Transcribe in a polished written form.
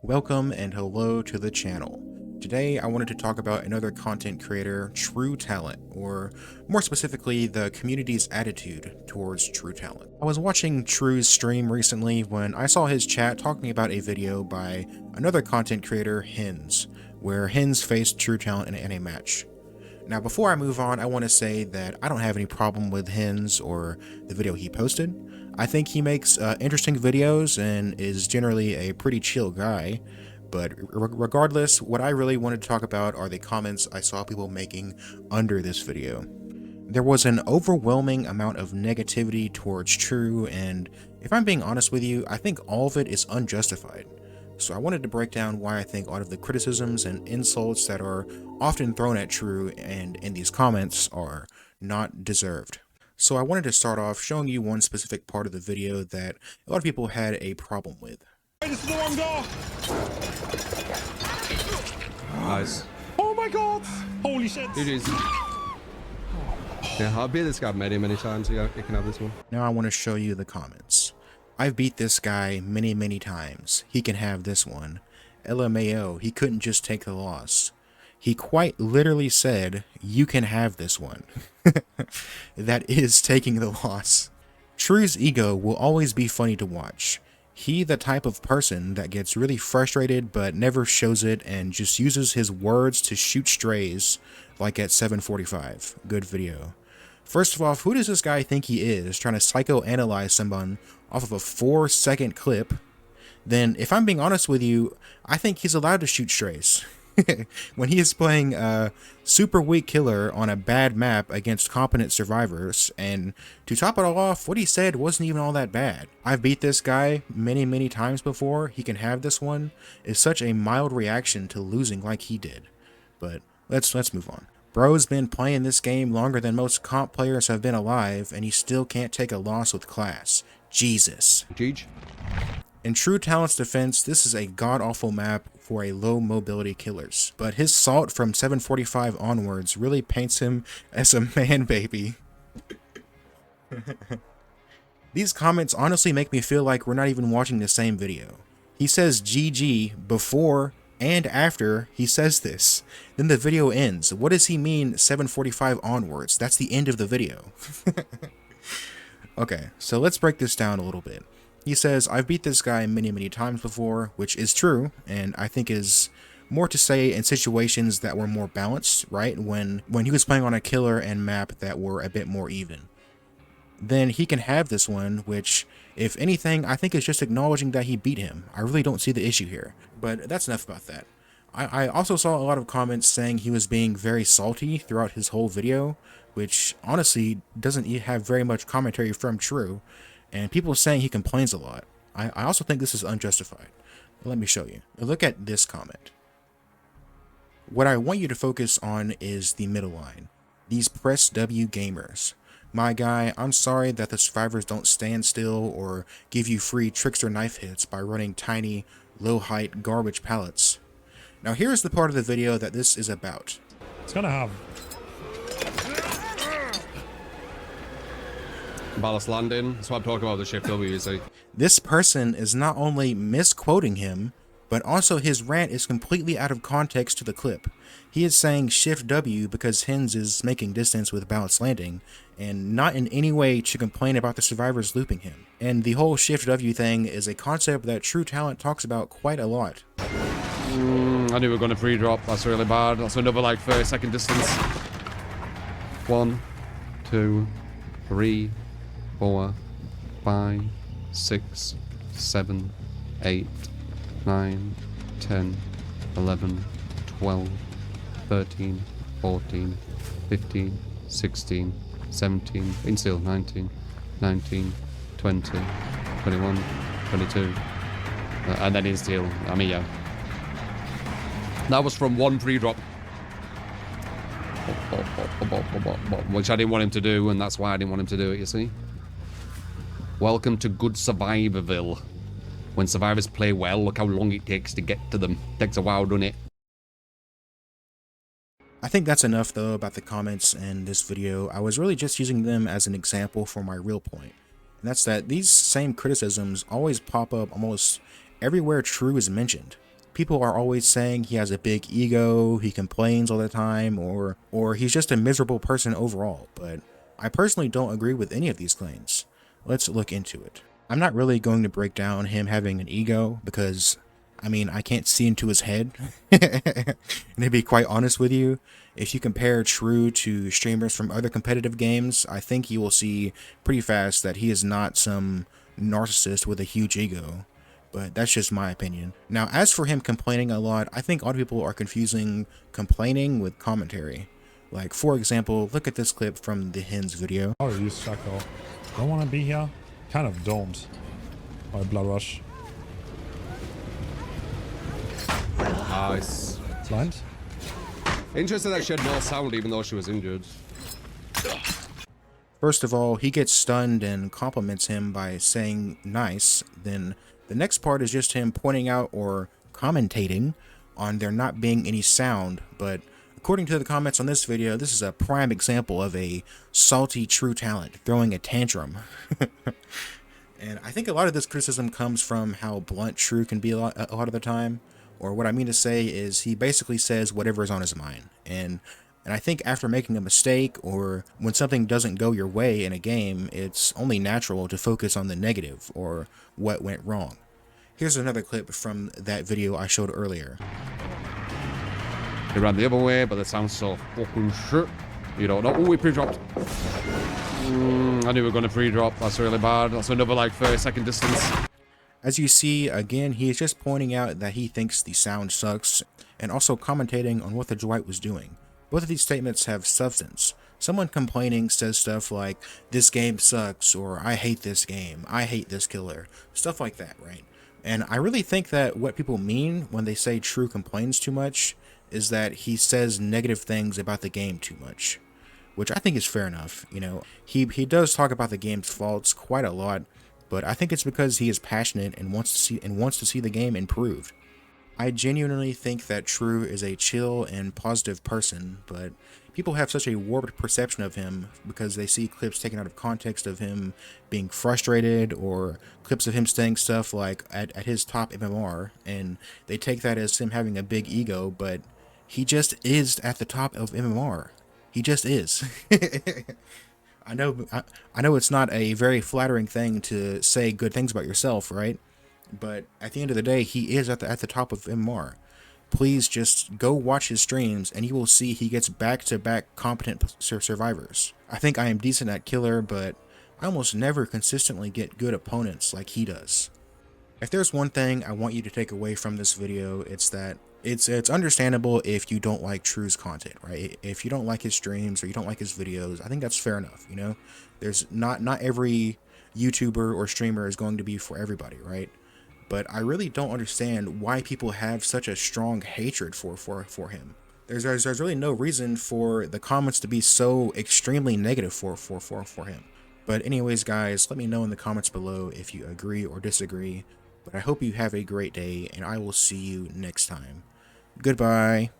Welcome and hello to the channel. Today I wanted to talk about another content creator, TrU3Ta1ent, or more specifically the community's attitude towards TrU3Ta1ent. I was watching TrU's stream recently when I saw his chat talking about a video by another content creator, Hens, where Hens faced TrU3Ta1ent in a match. Now before I move on, I want to say that I don't have any problem with Hens or the video he posted. I think he makes interesting videos and is generally a pretty chill guy, but regardless, what I really wanted to talk about are the comments I saw people making under this video. There was an overwhelming amount of negativity towards TrU, and if I'm being honest with you, I think all of it is unjustified. So I wanted to break down why I think a lot of the criticisms and insults that are often thrown at TrU and in these comments are not deserved. So I wanted to start off showing you one specific part of the video that a lot of people had a problem with. This is the wrong door! Nice. Oh my god! Holy shit! GG's. Yeah, I've beat this guy many times, so yeah, you can have this one. Now I want to show you the comments. I've beat this guy many times. He can have this one. LMAO, he couldn't just take the loss. He quite literally said, you can have this one. That is taking the loss. TrU's ego will always be funny to watch. He the type of person that gets really frustrated but never shows it and just uses his words to shoot strays, like at 7:45. Good video. First of all, who does this guy think he is, trying to psychoanalyze someone off of a 4-second clip? Then, if I'm being honest with you, I think he's allowed to shoot strays. When he is playing a super weak killer on a bad map against competent survivors, and to top it all off, what he said wasn't even all that bad. I've beat this guy many times before, he can have this one, is such a mild reaction to losing like he did. But let's move on. Bro's been playing this game longer than most comp players have been alive, and he still can't take a loss with class. Jesus. GG. In TrU3Ta1ent's defense, this is a god-awful map for a low mobility killers, but his salt from 7:45 onwards really paints him as a man baby. These comments honestly make me feel like we're not even watching the same video. He says GG before and after he says this. Then the video ends. What does he mean 7:45 onwards? That's the end of the video. Okay, so let's break this down a little bit. He says, I've beat this guy many times before, which is true, and I think is more to say in situations that were more balanced, right? When he was playing on a killer and map that were a bit more even. Then he can have this one, which, if anything, I think is just acknowledging that he beat him. I really don't see the issue here, but that's enough about that. I also saw a lot of comments saying he was being very salty throughout his whole video, which honestly doesn't have very much commentary from TrU. And people are saying he complains a lot. I also think this is unjustified. Let me show you. Look at this comment. What I want you to focus on is the middle line. These press W gamers. My guy, I'm sorry that the survivors don't stand still or give you free trickster knife hits by running tiny, low height garbage pallets. Now here's the part of the video that this is about. It's gonna have Ballast landing. That's what I'm talking about with the shift W, you see. This person is not only misquoting him, but also his rant is completely out of context to the clip. He is saying shift W because Hens is making distance with balanced landing, and not in any way to complain about the survivors looping him. And the whole shift W thing is a concept that TrU3Ta1ent talks about quite a lot. I knew we were going to pre-drop. That's really bad. That's another like 30-second distance. 1, 2, 3, 4, 5, 6, 7, 8, 9, 10, 11, 12, 13, 14, 15, 16, 17, in still 19, 19, 20, 21, 22, and then in steel. I mean, yeah. That was from one pre-drop. Which I didn't want him to do, and that's why I didn't want him to do it, you see. Welcome to good Survivorville. When survivors play well, look how long it takes to get to them. Takes a while, doesn't it? I think that's enough though about the comments in this video. I was really just using them as an example for my real point. And that's that these same criticisms always pop up almost everywhere TrU is mentioned. People are always saying he has a big ego, he complains all the time, or he's just a miserable person overall, but I personally don't agree with any of these claims. Let's look into it. I'm not really going to break down him having an ego because, I mean, I can't see into his head. And to be quite honest with you, if you compare TrU to streamers from other competitive games, I think you will see pretty fast that he is not some narcissist with a huge ego. But that's just my opinion. Now, as for him complaining a lot, I think a lot of people are confusing complaining with commentary. Like, for example, look at this clip from the Hens video. Oh, you sucker. Don't want to be here? Kind of don't. By Blood Rush. Nice. Blind? Interesting that she had more sound even though she was injured. First of all, he gets stunned and compliments him by saying nice. Then the next part is just him pointing out or commentating on there not being any sound. But according to the comments on this video, this is a prime example of a salty TrU3Ta1ent throwing a tantrum. And I think a lot of this criticism comes from how blunt TrU can be a lot of the time. Or what I mean to say is he basically says whatever is on his mind. And I think after making a mistake or when something doesn't go your way in a game, it's only natural to focus on the negative or what went wrong. Here's another clip from that video I showed earlier. They ran the other way, but it sounds so fucking shit. You don't know. Oh, we pre-dropped. I knew we were going to pre-drop. That's really bad. That's another like 30-second distance. As you see, again, he is just pointing out that he thinks the sound sucks and also commentating on what the Dwight was doing. Both of these statements have substance. Someone complaining says stuff like, this game sucks, or I hate this game, I hate this killer, stuff like that, right? And I really think that what people mean when they say TrU complains too much is that he says negative things about the game too much, which I think is fair enough. You know, he does talk about the game's faults quite a lot, but I think it's because he is passionate and wants to see the game improved. I genuinely think that TrU is a chill and positive person, but people have such a warped perception of him because they see clips taken out of context of him being frustrated or clips of him saying stuff like at his top MMR, and they take that as him having a big ego, but he just is at the top of MMR. He just is. I know it's not a very flattering thing to say good things about yourself, right? But at the end of the day, he is at the top of MMR. Please just go watch his streams and you will see he gets back-to-back competent survivors. I think I am decent at killer, but I almost never consistently get good opponents like he does. If there's one thing I want you to take away from this video, it's that it's understandable if you don't like TrU's content, right? If you don't like his streams or you don't like his videos, I think that's fair enough, you know? There's not every YouTuber or streamer is going to be for everybody, right? But I really don't understand why people have such a strong hatred for him. There's really no reason for the comments to be so extremely negative for him. But anyways, guys, let me know in the comments below if you agree or disagree. But I hope you have a great day, and I will see you next time. Goodbye.